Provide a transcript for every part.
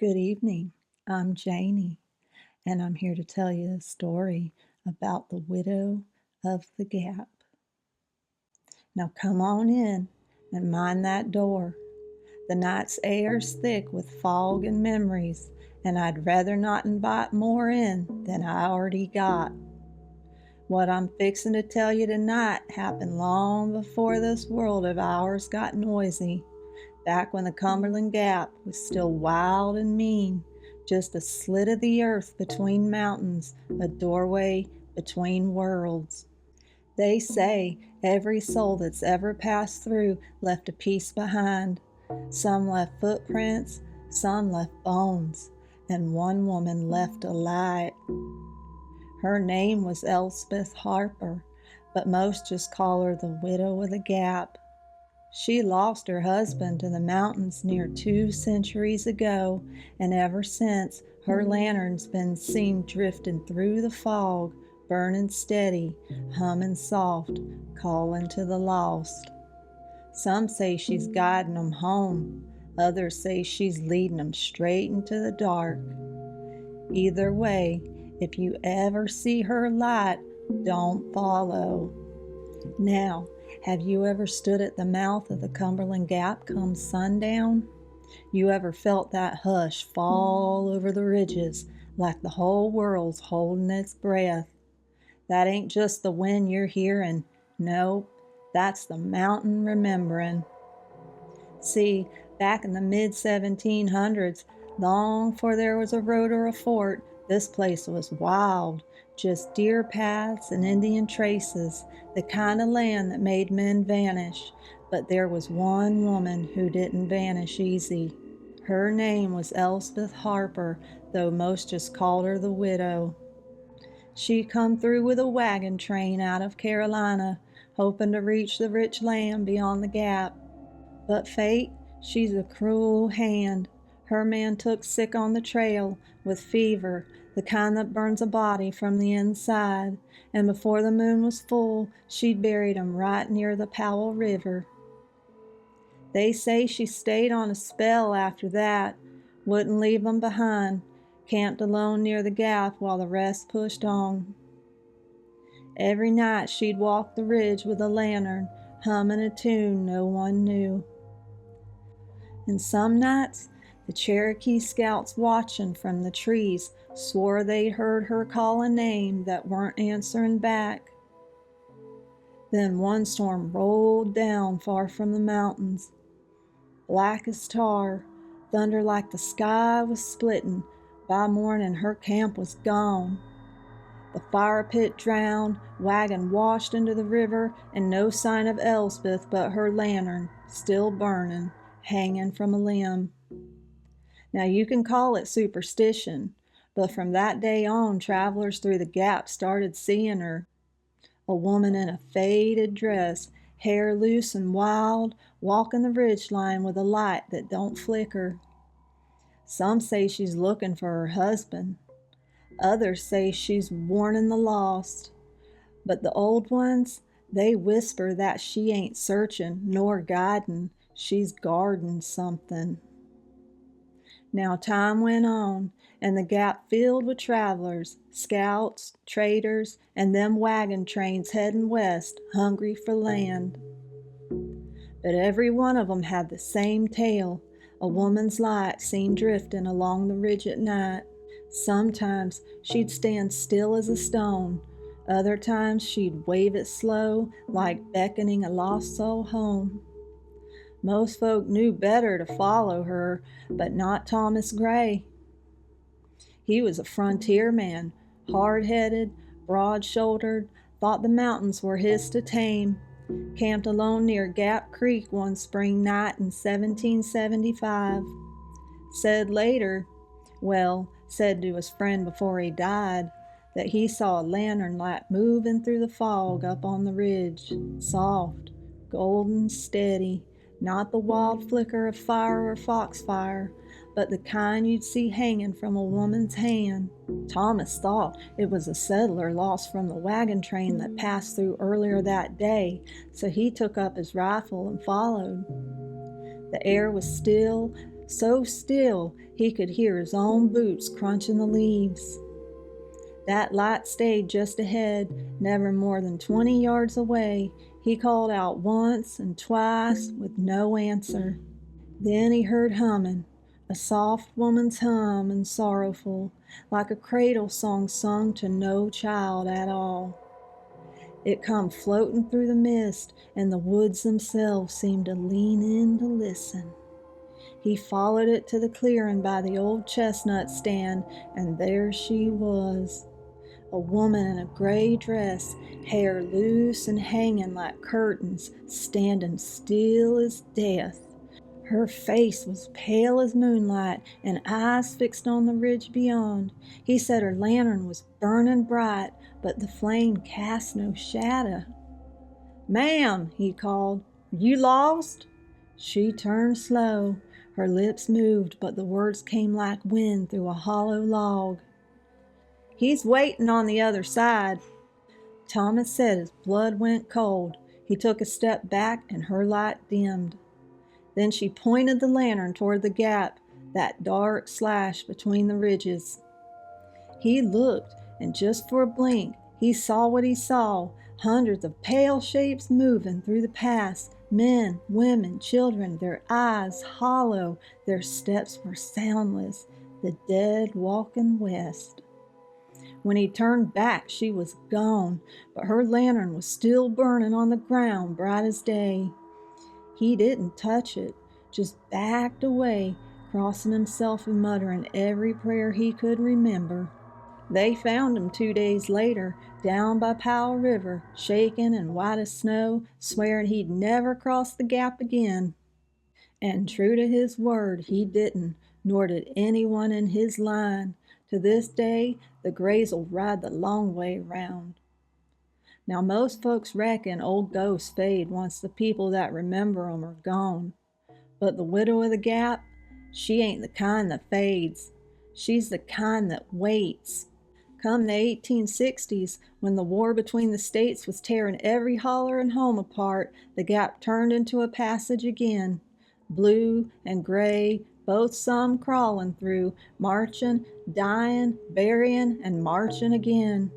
Good evening. I'm Janie, and I'm here to tell you a story about the widow of the Gap. Now come on in and mind that door. The night's air's thick with fog and memories, and I'd rather not invite more in than I already got. What I'm fixin' to tell you tonight happened long before this world of ours got noisy, back when the Cumberland Gap was still wild and mean, just a slit of the earth between mountains, a doorway between worlds. They say every soul that's ever passed through left a piece behind. Some left footprints, some left bones, and one woman left a light. Her name was Elspeth Harper, but most just call her the Widow of the Gap. She lost her husband to the mountains near 2 centuries ago, and ever since her lantern's been seen drifting through the fog, burning steady, humming soft, calling to the lost. Some say she's guiding 'em home, others say she's leading 'em straight into the dark. Either way, if you ever see her light, don't follow. Now, have you ever stood at the mouth of the Cumberland Gap come sundown? You ever felt that hush fall over the ridges like the whole world's holding its breath? That ain't just the wind you're hearing. Nope, that's the mountain remembering. See, back in the mid-1700s, long before there was a road or a fort, this place was wild, just deer paths and Indian traces, the kind of land that made men vanish. But there was one woman who didn't vanish easy. Her name was Elspeth Harper, though most just called her the widow. She come through with a wagon train out of Carolina, hoping to reach the rich land beyond the Gap. But fate, she's a cruel hand. Her man took sick on the trail with fever, the kind that burns a body from the inside, and before the moon was full, she'd buried him right near the Powell River. They say she stayed on a spell after that, wouldn't leave 'em behind, camped alone near the Gap while the rest pushed on. Every night she'd walk the ridge with a lantern, humming a tune no one knew. And some nights, the Cherokee scouts watching from the trees swore they'd heard her call a name that weren't answering back. Then one storm rolled down far from the mountains, black as tar, thunder like the sky was splitting. By morning her camp was gone. The fire pit drowned, wagon washed into the river, and no sign of Elspeth but her lantern, still burning, hanging from a limb. Now you can call it superstition, but from that day on, travelers through the Gap started seeing her. A woman in a faded dress, hair loose and wild, walking the ridgeline with a light that don't flicker. Some say she's looking for her husband. Others say she's warning the lost. But the old ones, they whisper that she ain't searching nor guiding, she's guarding something. Now time went on, and the Gap filled with travelers, scouts, traders, and them wagon trains heading west, hungry for land. But every one of 'em had the same tale, a woman's light seen drifting along the ridge at night. Sometimes she'd stand still as a stone, other times she'd wave it slow, like beckoning a lost soul home. Most folk knew better to follow her, but not Thomas Gray. He was a frontier man, hard-headed, broad-shouldered, thought the mountains were his to tame. Camped alone near Gap Creek one spring night in 1775. Said to his friend before he died, that he saw a lantern light moving through the fog up on the ridge, soft, golden, steady, not the wild flicker of fire or foxfire, but the kind you'd see hanging from a woman's hand. Thomas thought it was a settler lost from the wagon train that passed through earlier that day, so he took up his rifle and followed. The air was still, so still he could hear his own boots crunching the leaves. That light stayed just ahead, never more than 20 yards away. He called out once and twice with no answer. Then he heard humming, a soft woman's hum and sorrowful, like a cradle song sung to no child at all. It come floating through the mist, and the woods themselves seemed to lean in to listen. He followed it to the clearing by the old chestnut stand, and there she was, a woman in a gray dress, hair loose and hanging like curtains, standing still as death. Her face was pale as moonlight, and eyes fixed on the ridge beyond. He said her lantern was burning bright, but the flame cast no shadow. "Ma'am," he called, "are you lost?" She turned slow. Her lips moved, but the words came like wind through a hollow log. "He's waiting on the other side." Thomas said his blood went cold. He took a step back, and her light dimmed. Then she pointed the lantern toward the gap, that dark slash between the ridges. He looked, and just for a blink, he saw what he saw, hundreds of pale shapes moving through the pass, men, women, children, their eyes hollow, their steps were soundless, the dead walking west. When he turned back, she was gone, but her lantern was still burning on the ground, bright as day. He didn't touch it, just backed away, crossing himself and muttering every prayer he could remember. They found him 2 days later, down by Powell River, shaking and white as snow, swearing he'd never cross the gap again. And true to his word, he didn't, nor did anyone in his line. To this day, the Grays'll ride the long way round. Now most folks reckon old ghosts fade once the people that remember 'em are gone. But the widow of the Gap, she ain't the kind that fades. She's the kind that waits. Come the 1860s, when the war between the states was tearing every holler and home apart, the Gap turned into a passage again. Blue and gray, both some crawling through, marching, dying, burying, and marching again.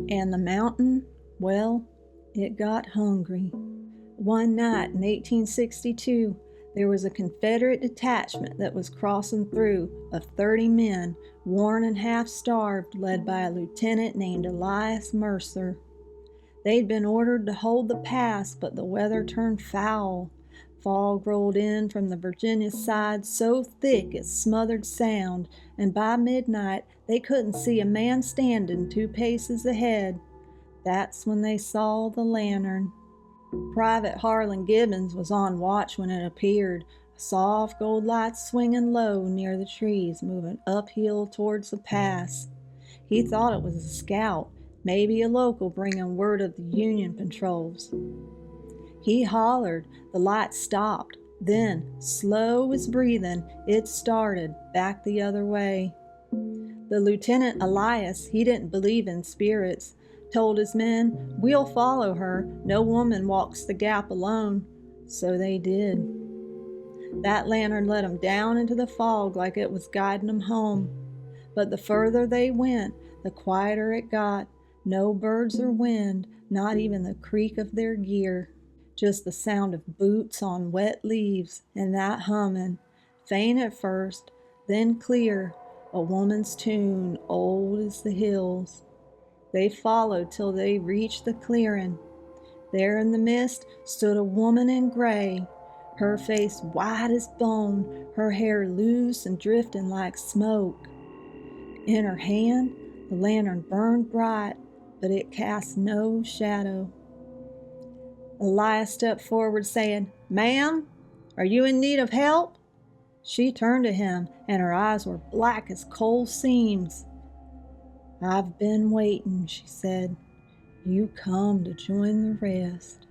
And the mountain, well, it got hungry. One night in 1862, there was a Confederate detachment that was crossing through, of 30 men, worn and half-starved, led by a lieutenant named Elias Mercer. They'd been ordered to hold the pass, but the weather turned foul. Fog rolled in from the Virginia side so thick it smothered sound, and by midnight they couldn't see a man standing 2 paces ahead. That's when they saw the lantern. Private Harlan Gibbons was on watch when it appeared, a soft gold light swinging low near the trees, moving uphill towards the pass. He thought it was a scout, maybe a local bringing word of the Union patrols. He hollered, the light stopped, then, slow as breathing, it started back the other way. The Lieutenant Elias, he didn't believe in spirits, told his men, "We'll follow her, no woman walks the Gap alone." So they did. That lantern led 'em down into the fog like it was guiding 'em home. But the further they went, the quieter it got. No birds or wind, not even the creak of their gear. Just the sound of boots on wet leaves, and that humming, faint at first, then clear, a woman's tune old as the hills. They followed till they reached the clearing. There in the mist stood a woman in gray, her face white as bone, her hair loose and drifting like smoke. In her hand, the lantern burned bright, but it cast no shadow. Elias stepped forward, saying, "Ma'am, are you in need of help?" She turned to him, and her eyes were black as coal seams. "I've been waiting," she said. "You come to join the rest."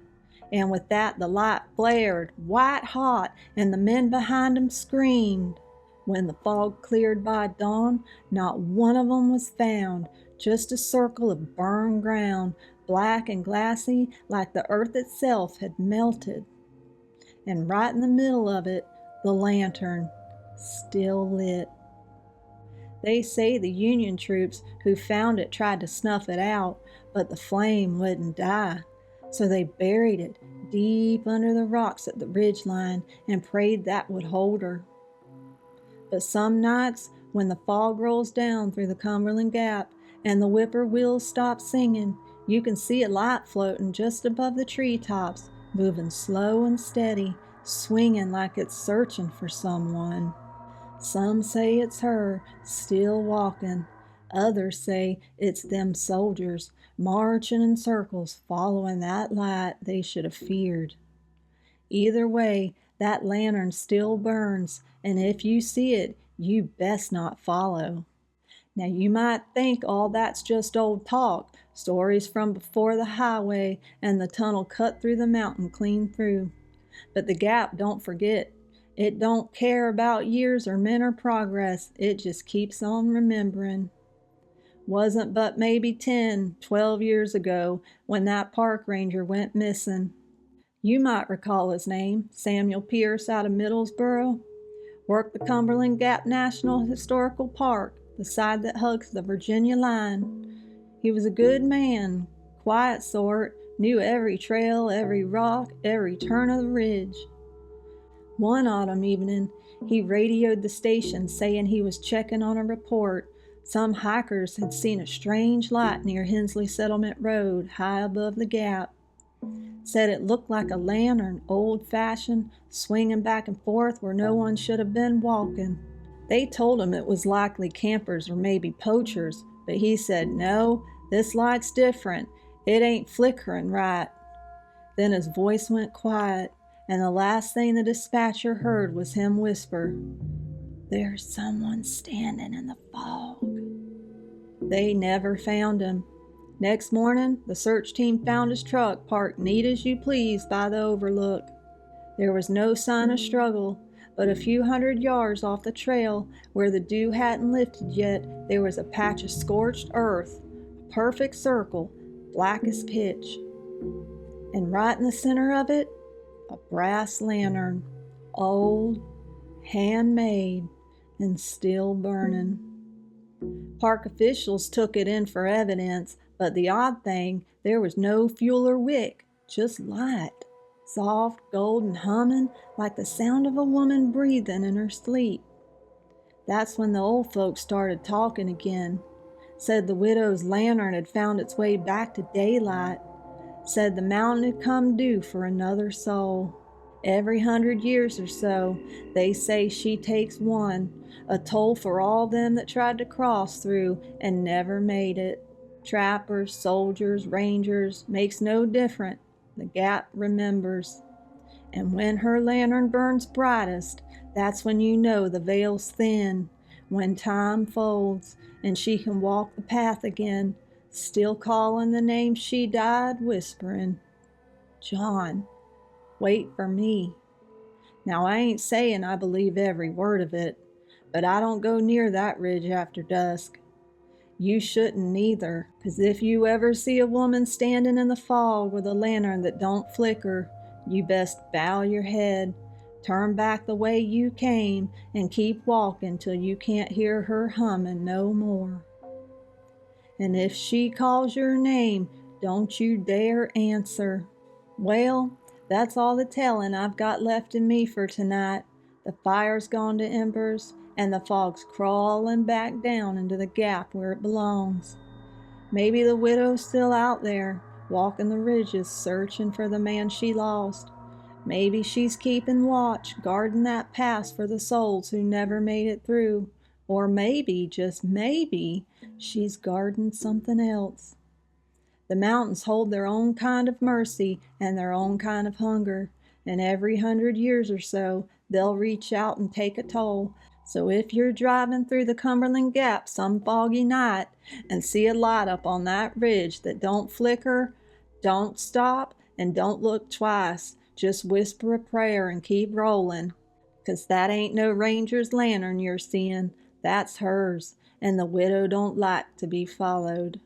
And with that, the light flared, white hot, and the men behind him screamed. When the fog cleared by dawn, not one of 'em was found, just a circle of burned ground, black and glassy like the earth itself had melted. And right in the middle of it, the lantern, still lit. They say the Union troops who found it tried to snuff it out, but the flame wouldn't die. So they buried it deep under the rocks at the ridgeline and prayed that would hold her. But some nights, when the fog rolls down through the Cumberland Gap and the whippoorwills stop singing, you can see a light floating just above the treetops, moving slow and steady, swinging like it's searching for someone. Some say it's her, still walking. Others say it's them soldiers, marching in circles, following that light they should have feared. Either way, that lantern still burns, and if you see it, you best not follow. Now you might think all that's just old talk, stories from before the highway and the tunnel cut through the mountain clean through. But the Gap don't forget. It don't care about years or men or progress. It just keeps on remembering. Wasn't but maybe 10, 12 years ago when that park ranger went missing. You might recall his name, Samuel Pierce out of Middlesboro. Worked the Cumberland Gap National Historical Park, the side that hugs the Virginia line. He was a good man, quiet sort, knew every trail, every rock, every turn of the ridge. One autumn evening, he radioed the station saying he was checking on a report. Some hikers had seen a strange light near Hensley Settlement Road, high above the Gap. Said it looked like a lantern, old-fashioned, swinging back and forth where no one should have been walking. They told him it was likely campers or maybe poachers, but he said, "No, this light's different. It ain't flickering right." Then his voice went quiet, and the last thing the dispatcher heard was him whisper, "There's someone standing in the fog." They never found him. Next morning, the search team found his truck parked neat as you please by the overlook. There was no sign of struggle, but a few hundred yards off the trail, where the dew hadn't lifted yet, there was a patch of scorched earth, a perfect circle, black as pitch. And right in the center of it, a brass lantern, old, handmade, and still burning. Park officials took it in for evidence, but the odd thing, there was no fuel or wick, just light, soft, golden humming like the sound of a woman breathing in her sleep. That's when the old folks started talking again. Said the widow's lantern had found its way back to daylight. Said the mountain had come due for another soul. Every 100 years or so, they say she takes one, a toll for all them that tried to cross through and never made it. Trappers, soldiers, rangers, makes no difference. The Gap remembers. And when her lantern burns brightest, that's when you know the veil's thin, when time folds and she can walk the path again, still calling the name she died whispering, "John, wait for me." Now I ain't saying I believe every word of it, but I don't go near that ridge after dusk. You shouldn't neither, 'cause if you ever see a woman standing in the fog with a lantern that don't flicker, you best bow your head, turn back the way you came, and keep walking till you can't hear her humming no more. And if she calls your name, don't you dare answer. Well, that's all the telling I've got left in me for tonight. The fire's gone to embers, and the fog's crawling back down into the Gap where it belongs. Maybe the widow's still out there, walking the ridges, searching for the man she lost. Maybe she's keeping watch, guarding that pass for the souls who never made it through. Or maybe, just maybe, she's guarding something else. The mountains hold their own kind of mercy and their own kind of hunger, and every 100 years or so, they'll reach out and take a toll. So if you're driving through the Cumberland Gap some foggy night and see a light up on that ridge that don't flicker, don't stop and don't look twice. Just whisper a prayer and keep rolling, 'cause that ain't no ranger's lantern you're seeing. That's hers, and the widow don't like to be followed.